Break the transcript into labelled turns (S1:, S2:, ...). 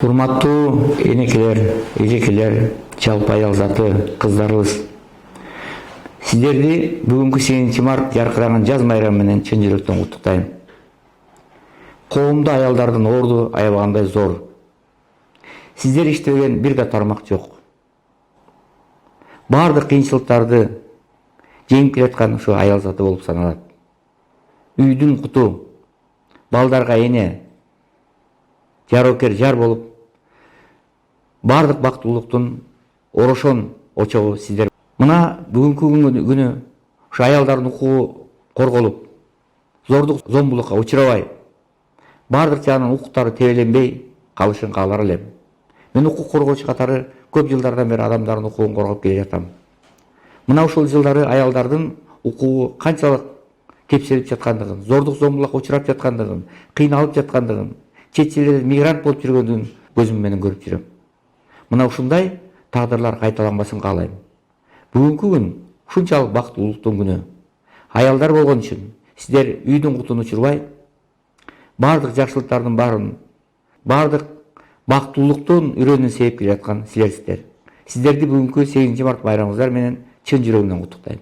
S1: Урматтуу энекелер, эжекелер, жалпы аял заты, кыздарыбыз. Сиздерди бүгүнкү 8 март жаркыраган жаз майрамы менен чын жүрөктөн куттуктайм. Коомдо аялдардын орду аябагандай зор. Сиздер иштебеген бир да тармак жок. Бардык кыйынчылыктарды жеңип келаткан ушу аял заты болуп саналат. Үйдүн куту, балдарга эне, жарокер жар болуп, бардык бактылуулуктун орошон очогу сиздер. Мына бүгүнкү күнү ушу аялдардын укугу корголуп, зордук зомбулукка учурабай, бардык жагынан укуктары тебеленбей калышын каалар элем. Мен укук коргоочу катары көп жылдардан бери адамдардын укугун коргоп келе жатам. Мына ушул жылдары аялдардын укугу канчалык кепселип жаткандыгын, зордук зомбулукка учурап жаткандыгын, кыйналып жаткандыгын, чет элде мигрант болуп жүргөндүгүн көзүм менен көрүп жүрөм. Мына ушундай тагдырлар кайталанбасын каалайм. Бүгүнкү күн ушунчалык бактылуулуктун күнү. Аялдар болгон үчүн сиздер үйдүн кутун учурбай, бардык жакшылыктардын баарын, бардык бактылуулуктун үрөнүн сээп келе жаткан силерсиздер. Сиздерди бүгүнкү 8 март байрамыңыздар менен чын жүрөгүмдөн куттуктайм.